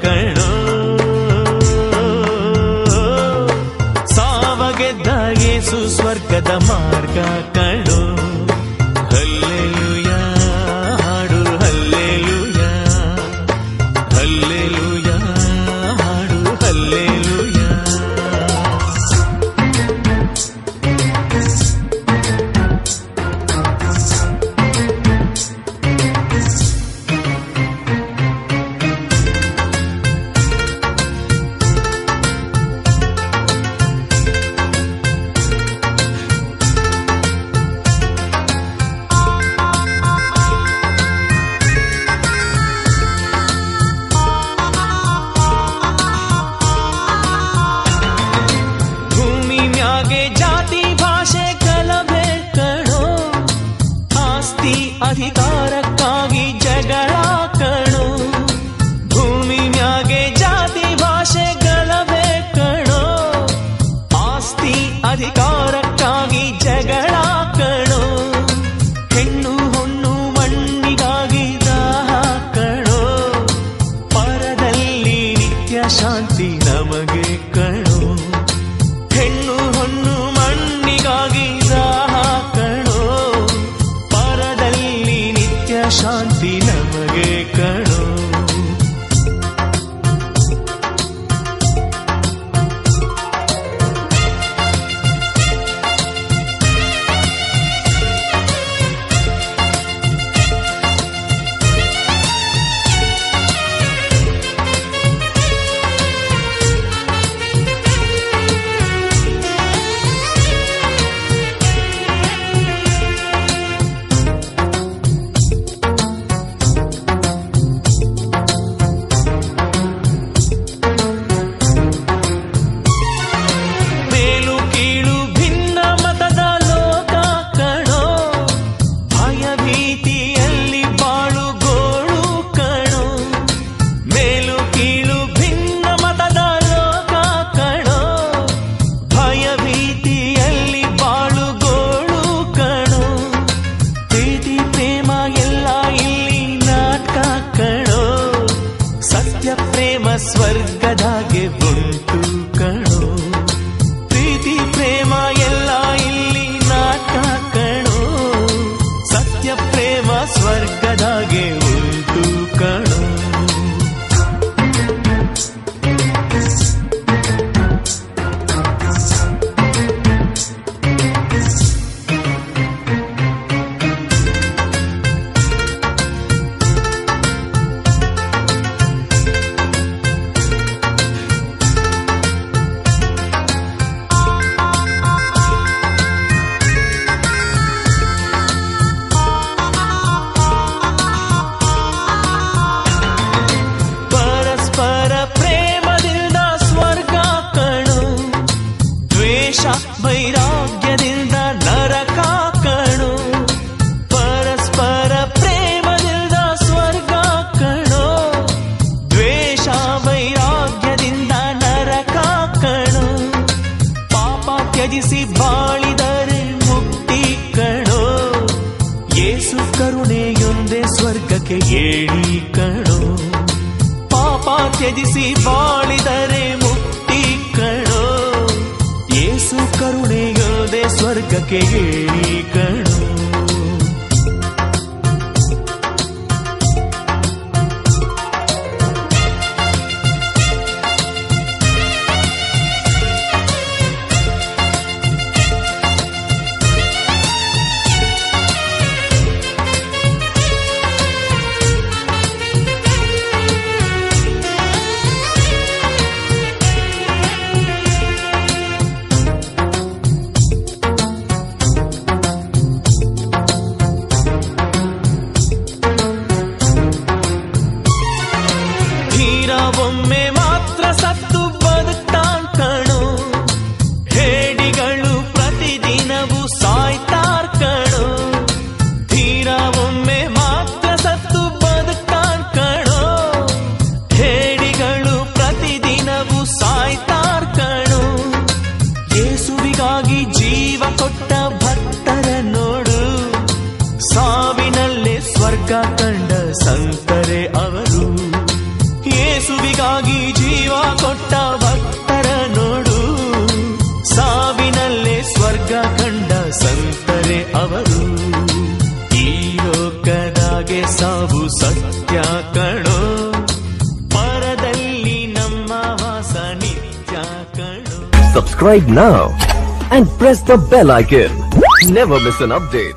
ಕಣೋ, ಸಾವಗೆದ್ದ ಯೇಸು ಸ್ವರ್ಗದ ಮಾರ್ಗ ಕಣೋ. ಹಲ್ಲೆಲೂಯಾ ಹಾಡು ಹಲ್ಲೆಲೂಯಾ, ಹಲ್ಲೆಲೂಯಾ ಹಾಡು ಹಲ್ಲೆಲೂಯಾ. ಅಧಿಕಾರಕ್ಕಾಗಿ ಜಗಳ ಕಣೋ, ಭೂಮಿ ಮ್ಯಾಗೆ ಜಾತಿ ಭಾಷೆ ಗಲಭೆ ಕಣೋ, ಆಸ್ತಿ ಅಧಿಕಾರಕ್ಕಾಗಿ ಜಗಳ ಕಣೋ, ಹೆಣ್ಣು ಹೊಣ್ಣು ಮಣ್ಣಿಗಾಗಿ ದಾಹ ಕಣೋ, ಪರದಲ್ಲಿ ನಿತ್ಯ ಶಾಂತಿ ನಮಗೆ ಕಣೋ, ಹೆಣ್ಣು ಹೊಣ್ಣು ಮಣ್ಣಿಗಾಗಿ ದಾಹ ಕಣೋ, ಶಾಂತಿ ನಮಗೆ ಕಣೋ. ಸ್ವರ್ಗದಾಗೆ ಉಂಟು ಕಣೋ, ಪ್ರೀತಿ ಪ್ರೇಮ ಎಲ್ಲ ಇಲ್ಲಿ ನಾಟಕ ಕಣೋ, ಸತ್ಯ ಪ್ರೇಮ ಸ್ವರ್ಗದಾಗೆ ಉಂಟು ಕಣೋ. ವೈರಾಗ್ಯದಿಂದ ನರಕ ಕಣೋ, ಪರಸ್ಪರ ಪ್ರೇಮದಿಂದ ಸ್ವರ್ಗ ಕಣೋ, ದ್ವೇಷ ವೈರಾಗ್ಯದಿಂದ ನರಕ ಕಣೋ, ಪಾಪ ತ್ಯಜಿಸಿ ಬಾಳಿದರೆ ಮುಕ್ತಿ ಕಣೋ, ಯೇಸು ಕರುಣೆಯೊಂದೇ ಸ್ವರ್ಗಕ್ಕೆ ಏಳಿ ಕಣೋ, ಪಾಪ ತ್ಯಜಿಸಿ ಬಾಳಿದರೆ ಮುಕ್ತಿ ಕಣೋ, ಯೇಸು ಕರುಣೆಯೋದೆ ಸ್ವರ್ಗಕ್ಕೆ ಏಳಿ ಕಣೋ. ಒಮ್ಮೆ ಮಾತ್ರ ಸತ್ತು ಬದುಕ್ತಾನ್ ಕಣೋ, ಹೇಡಿಗಳು ಪ್ರತಿದಿನವೂ ಸಾಯ್ತಾರ್ ಕಣೋ, ಧೀರ ಒಮ್ಮೆ ಮಾತ್ರ ಸತ್ತು ಬದುಕ್ತಾನ್ ಕಣೋ, ಹೇಡಿಗಳು ಪ್ರತಿದಿನವೂ ಸಾಯ್ತಾರ್ ಕಣೋ, ಯೇಸುವಿಗಾಗಿ ಜೀವ ಕೊಟ್ಟ ಭಕ್ತರ ನೋಡು, ಸಾವಿನಲ್ಲೇ ಸ್ವರ್ಗ ಕಂಡ ಸಂತರೆ ಅವರು, ಯೇಸುವಿಗಾಗಿ Subscribe now and press the bell icon. Never miss an update.